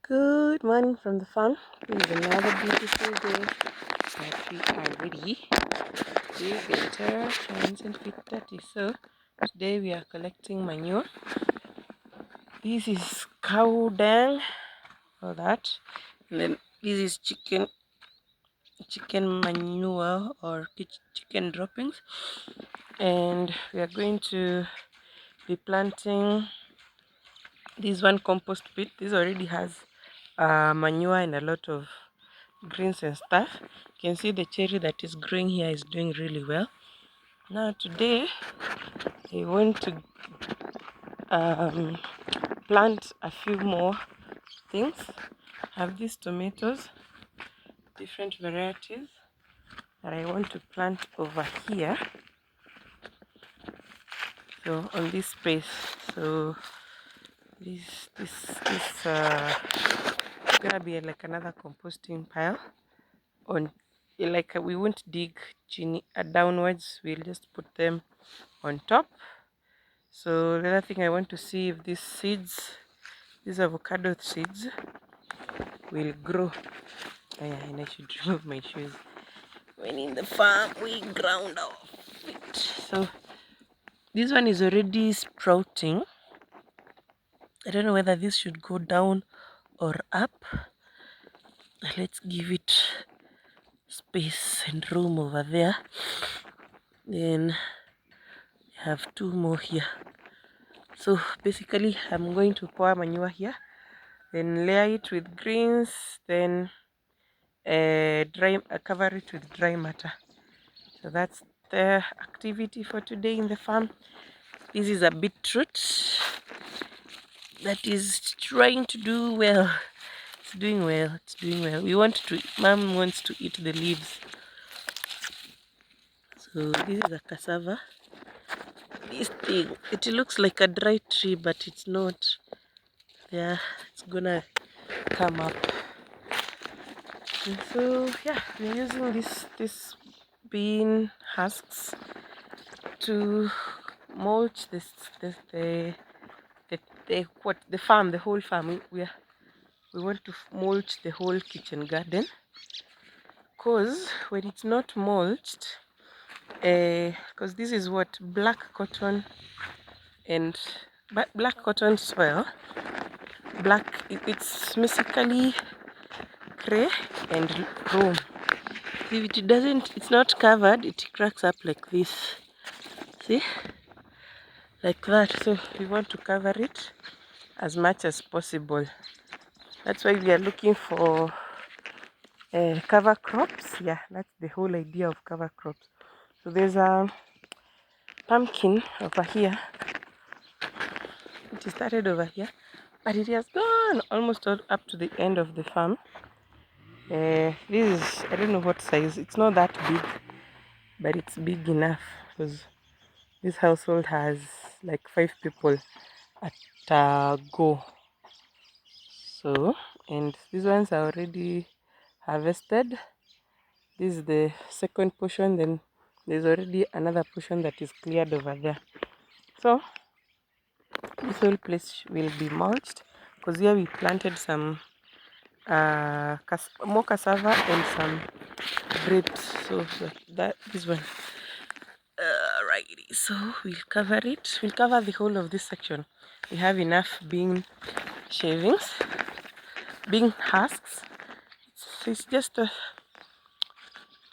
Good morning from the farm. This is another beautiful day that we are ready to get our hands and feet dirty. So today we are collecting manure. This is cow dung, all that, and then this is chicken manure or chicken droppings, and we are going to be planting this one compost pit. This already has manure and a lot of greens and stuff. You can see the cherry that is growing here is doing really well. Now today I want to plant a few more things. I have these tomatoes, different varieties that I want to plant over here, so on this space. So this gonna be like another composting pile on, like we won't dig downwards, we'll just put them on top. So the other thing, I want to see if these seeds, these avocado seeds, will grow. And I should remove my shoes. When in the farm we ground our feet. So this one is already sprouting. I don't know whether this should go down or up. Let's give it space and room over there. Then I have two more here. So basically I'm going to pour manure here, then layer it with greens, then cover it with dry matter. So that's the activity for today in the farm. This is a beetroot that is trying to do well. It's doing well. Mom wants to eat the leaves. So this is a cassava. This thing, it looks like a dry tree, but it's not. Yeah, it's gonna come up. And so yeah, we're using this bean husks to mulch the whole farm. We want to mulch the whole kitchen garden, because when it's not mulched, because this is what black cotton and black cotton soil, it's basically clay and loam. If it's not covered, it cracks up like this. See, like that. So we want to cover it as much as possible. That's why we are looking for cover crops. Yeah, that's the whole idea of cover crops. So there's a pumpkin over here. It started over here, but it has gone almost all up to the end of the farm. This is, I don't know what size. It's not that big, but it's big enough, because this household has like 5 people at a go. So, and these ones are already harvested. This is the second portion, then there's already another portion that is cleared over there. So this whole place will be mulched, because here we planted some more cassava and some grapes. So this one, righty. So we'll cover it. We'll cover the whole of this section. We have enough bean shavings, bean husks. It's just a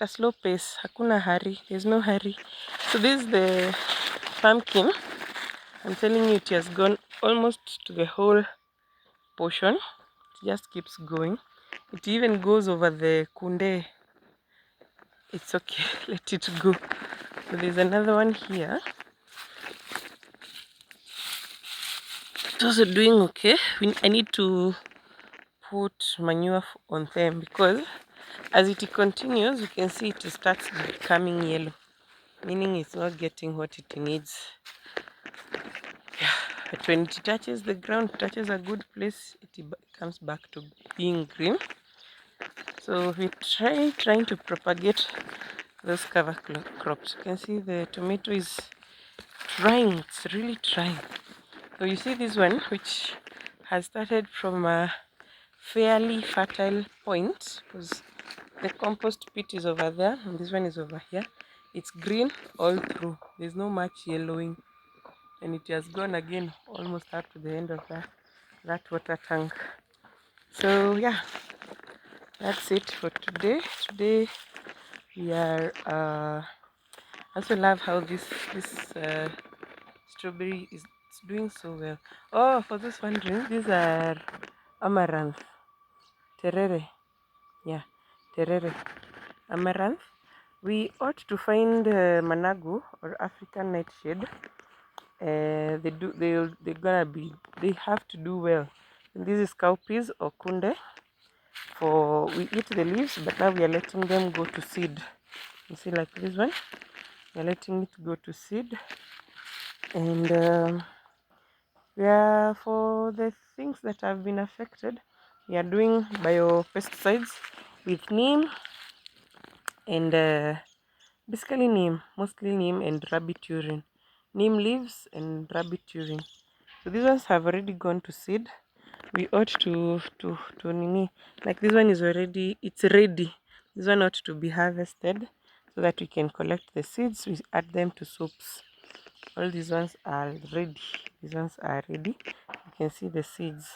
slow pace. Hakuna hurry. There's no hurry. So this is the pumpkin. I'm telling you, it has gone almost to the whole portion. It just keeps going. It even goes over the kunde. It's okay. Let it go. So there's another one here. It's also doing okay. I need to put manure on them, because as it continues, you can see it starts becoming yellow, meaning it's not getting what it needs. Yeah, but when it touches the ground, touches a good place, it comes back to being green. So we're trying to propagate those cover crops. You can see the tomato is trying. It's really trying. So you see this one, which has started from fairly fertile point, because the compost pit is over there and this one is over here. It's green all through, there's no much yellowing, and it has gone again almost up to the end of that water tank. So yeah, that's it for today. We are I also love how this strawberry is doing so well. Oh, for those wondering, these are amaranth, terere. Yeah, terere, amaranth. We ought to find managu or African nightshade. They have to do well. And this is cowpeas or kunde. For we eat the leaves, but now we are letting them go to seed. You see, like this one, we are letting it go to seed. And yeah, for the things that have been affected, we are doing biopesticides with neem and basically neem, mostly neem and rabbit urine, neem leaves and rabbit urine. So these ones have already gone to seed. We ought to nini, like this one is already, it's ready. This one ought to be harvested so that we can collect the seeds. We add them to soaps. All these ones are ready. These ones are ready. You can see the seeds.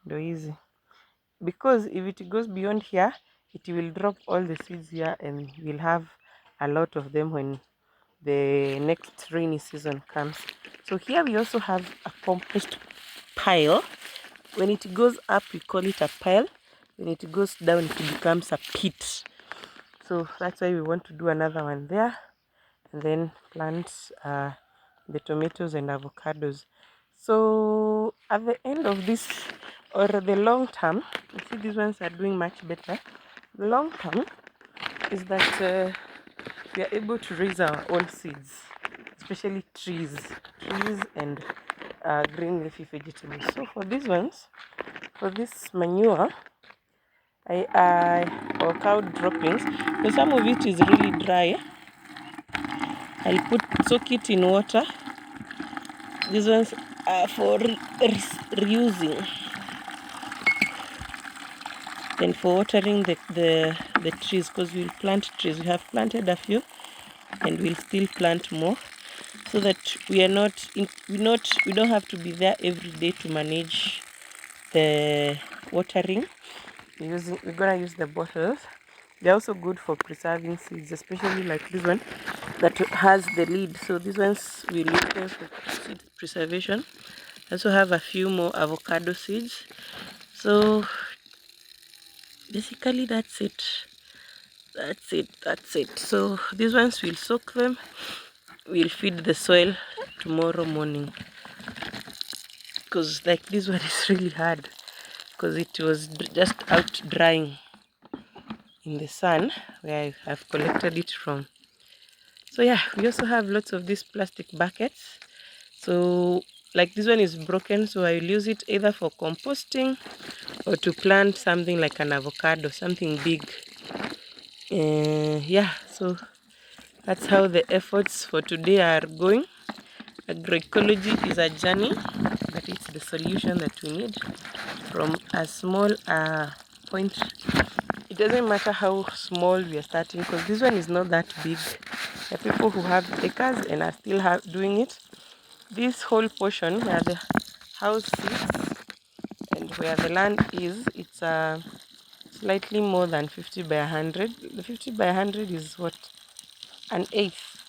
They're easy. Because if it goes beyond here, it will drop all the seeds here and we'll have a lot of them when the next rainy season comes. So here we also have a compost pile. When it goes up, we call it a pile. When it goes down, it becomes a pit. So that's why we want to do another one there, and then plant the tomatoes and avocados. So at the end of this, or the long term, you see these ones are doing much better. The long term is that we are able to raise our own seeds, especially trees and green leafy vegetables. So for these ones, for this manure, or cow droppings, so some of it is really dry. I'll soak it in water. These ones are for reusing and for watering the trees, because we'll plant trees. We have planted a few and we'll still plant more, so that we don't have to be there every day to manage the watering. We're gonna use the bottles. They're also good for preserving seeds, especially like this one that has the lid. So these ones will use them for seed preservation. I also have a few more avocado seeds. So basically that's it. That's it. So these ones will soak them. We'll feed the soil tomorrow morning, because like this one is really hard, because it was just out drying in the sun where I have collected it from. So yeah, we also have lots of these plastic buckets. So like this one is broken, so I will use it either for composting or to plant something like an avocado, something big. Yeah, so that's how the efforts for today are going. Agroecology is a journey, but it's the solution that we need from a small point. It doesn't matter how small we are starting, because this one is not that big. There are people who have acres and are still doing it. This whole portion where the house sits and where the land is, it's slightly more than 50 by 100. The 50 by 100 is what? An eighth.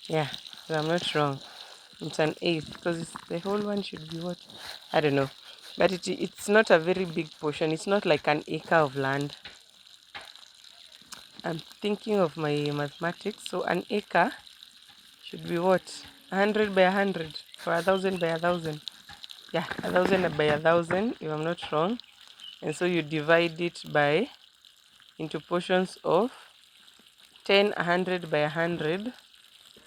Yeah, so I'm not wrong. It's an eighth, because the whole one should be what? I don't know. But it's not a very big portion. It's not like an acre of land. I'm thinking of my mathematics. So an acre should be what? 100 by 100 for 1,000 by 1,000. Yeah, 1,000 by 1,000, if I'm not wrong. And so you divide it into portions of 10, 100 by 100.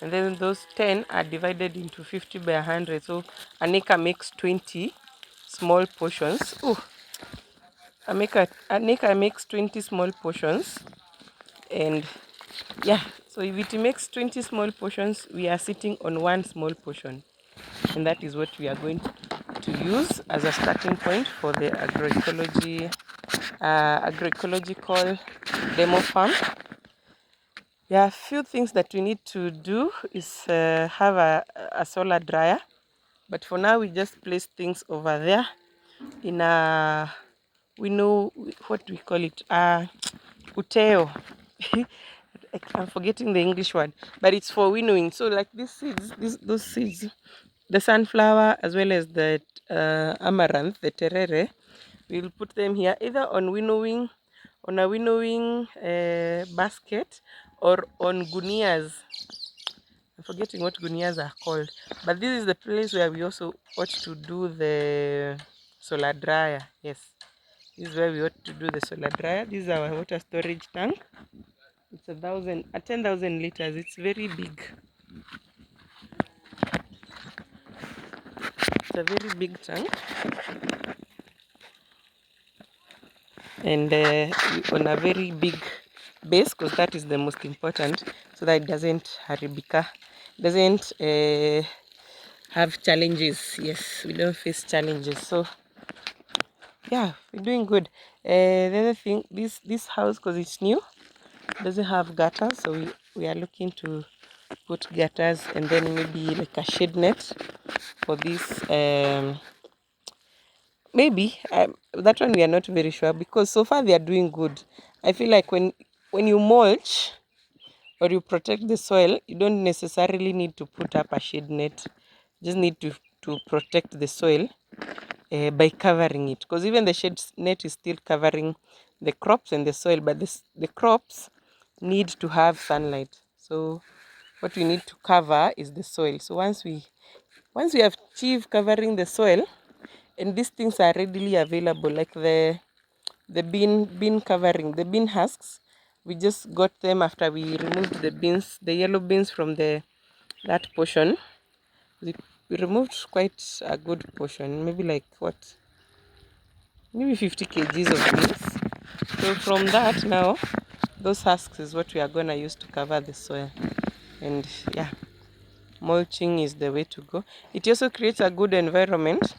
And then those 10 are divided into 50 by 100. So an acre makes 20 small portions. Oh, an acre makes 20 small portions. And yeah, so if it makes 20 small portions, we are sitting on one small portion. And that is what we are going to use as a starting point for the agroecological demo farm. Yeah, a few things that we need to do is have a solar dryer, but for now we just place things over there in a, we know what we call it, uteo. I'm forgetting the English word, but it's for winnowing. So like these seeds, those seeds, the sunflower as well as the amaranth, the terere, we'll put them here either on winnowing, on a winnowing basket, or on gunias. I'm forgetting what gunias are called, but this is the place where we also ought to do the solar dryer. Yes, this is where we ought to do the solar dryer. This is our water storage tank. It's 10,000 liters. It's very big. It's a very big tank, and on a very big base, because that is the most important, so that it doesn't haribika, doesn't have challenges. Yes, we don't face challenges. So yeah, we're doing good. The other thing, this house, because it's new, doesn't have gutters, so we are looking to put gutters, and then maybe like a shade net for this. Maybe that one we are not very sure, because so far they are doing good. I feel like when you mulch or you protect the soil, you don't necessarily need to put up a shade net. You just need to protect the soil by covering it, because even the shade net is still covering the crops and the soil, but the crops need to have sunlight. So what we need to cover is the soil. So once we have achieved covering the soil, and these things are readily available, like the bean covering, the bean husks, we just got them after we removed the beans, the yellow beans from that portion. We removed quite a good portion, maybe like what, maybe 50 kgs of beans. So from that now, those husks is what we are going to use to cover the soil. And yeah, mulching is the way to go. It also creates a good environment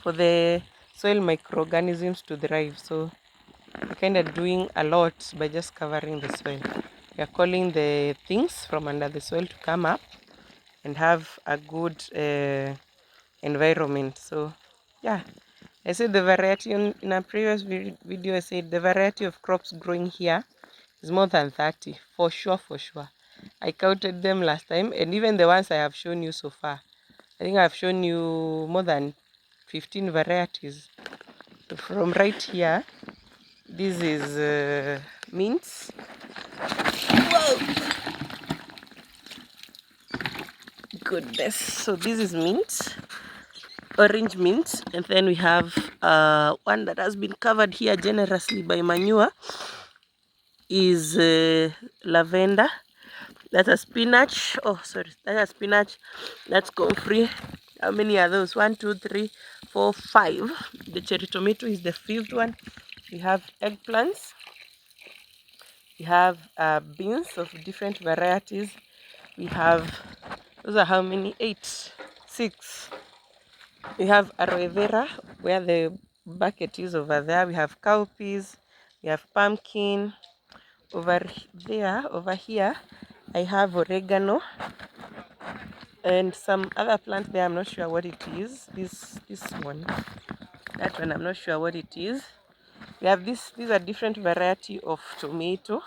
for the soil microorganisms to thrive. So we're kind of doing a lot by just covering the soil. We are calling the things from under the soil to come up and have a good environment. So yeah, I said the variety in a previous video, I said the variety of crops growing here is more than 30, for sure, for sure. I counted them last time, and even the ones I have shown you so far, I think I've shown you more than 15 varieties. So from right here, this is mints. Whoa! Goodness. So this is mint, orange mint, and then we have one that has been covered here generously by manure is lavender. That's a spinach. Oh, sorry, that's a spinach. That's comfrey. How many are those? 1, 2, 3, 4, 5. The cherry tomato is the 5th one. We have eggplants. We have beans of different varieties. We have, those are how many? 8, 6. We have aloe vera, where the bucket is over there. We have cowpeas. We have pumpkin. Over here, I have oregano and some other plant there. I'm not sure what it is. This one, that one, I'm not sure what it is. We have this. These are different variety of tomato.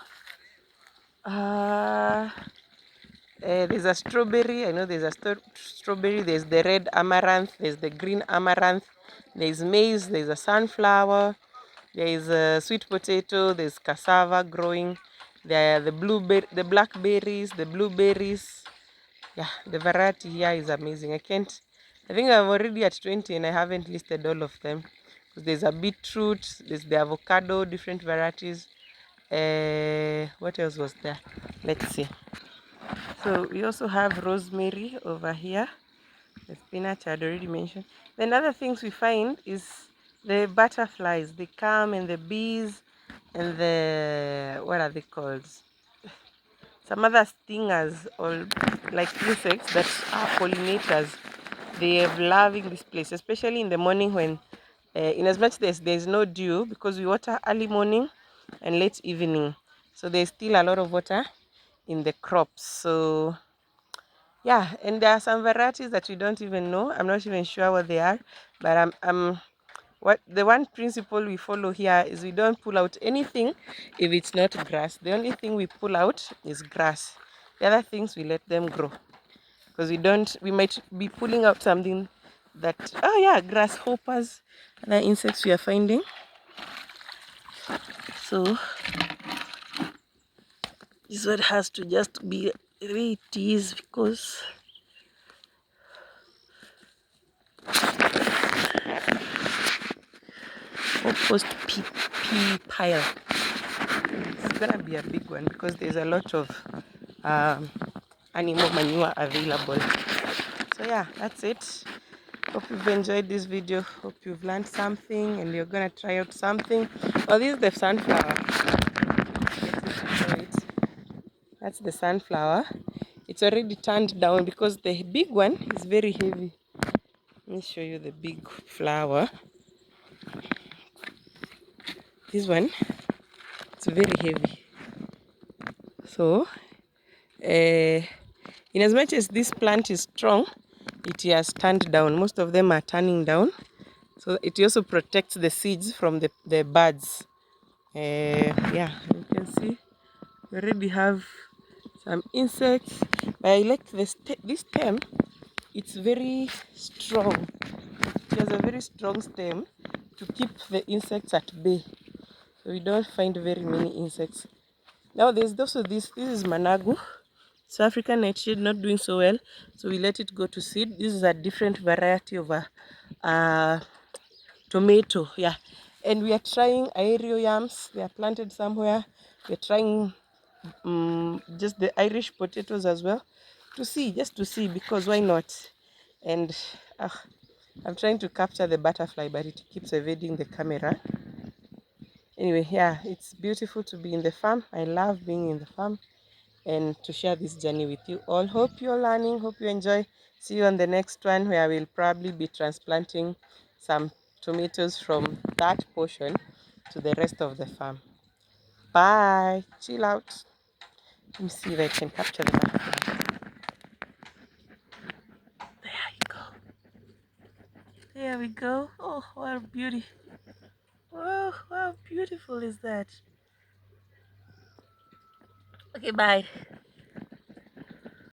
There's a strawberry. I know there's a strawberry. There's the red amaranth. There's the green amaranth. There's maize. There's a sunflower. There is a sweet potato. There's cassava growing. There are the blackberries, the blueberries. Yeah, the variety here is amazing. I think I'm already at 20 and I haven't listed all of them. There's a beetroot. There's the avocado, different varieties. What else was there? Let's see. So we also have rosemary over here. The spinach I had already mentioned. Then other things we find is the butterflies. They come, and the bees, and the, what are they called? Some other stingers, or like insects that are pollinators. They are loving this place, especially in the morning when, in as much there's no dew, because we water early morning and late evening. So there's still a lot of water in the crops. So yeah, and there are some varieties that we don't even know. I'm not even sure what they are, but what the one principle we follow here is we don't pull out anything if it's not grass. The only thing we pull out is grass. The other things we let them grow, because we might be pulling out something that, oh yeah, grasshoppers, other insects we are finding. So this one has to just be the way it is, because compost pea pile. It's gonna be a big one because there's a lot of animal manure available. So yeah, that's it. Hope you've enjoyed this video. Hope you've learned something and you're gonna try out something. Oh, this is the sunflower. That's the sunflower. It's already turned down because the big one is very heavy. Let me show you the big flower. This one, it's very heavy. So in as much as this plant is strong, it has turned down. Most of them are turning down. So it also protects the seeds from the birds. Yeah, you can see we already have some insects. But I like this stem. It's very strong. It has a very strong stem to keep the insects at bay. So we don't find very many insects. Now there's also this is managu. South African nightshade, not doing so well, so we let it go to seed. This is a different variety of a tomato, yeah. And we are trying aerial yams. They are planted somewhere. We're trying just the Irish potatoes as well, just to see, because why not? And I'm trying to capture the butterfly, but it keeps evading the camera. Anyway, yeah, it's beautiful to be in the farm. I love being in the farm and to share this journey with you all. Hope you're learning, hope you enjoy. See you on the next one, where we'll probably be transplanting some tomatoes from that portion to the rest of the farm. Bye. Chill out. Let me see if I can capture the butterfly. There you go. There we go. Oh, what a beauty. Whoa, how beautiful is that? Okay, bye.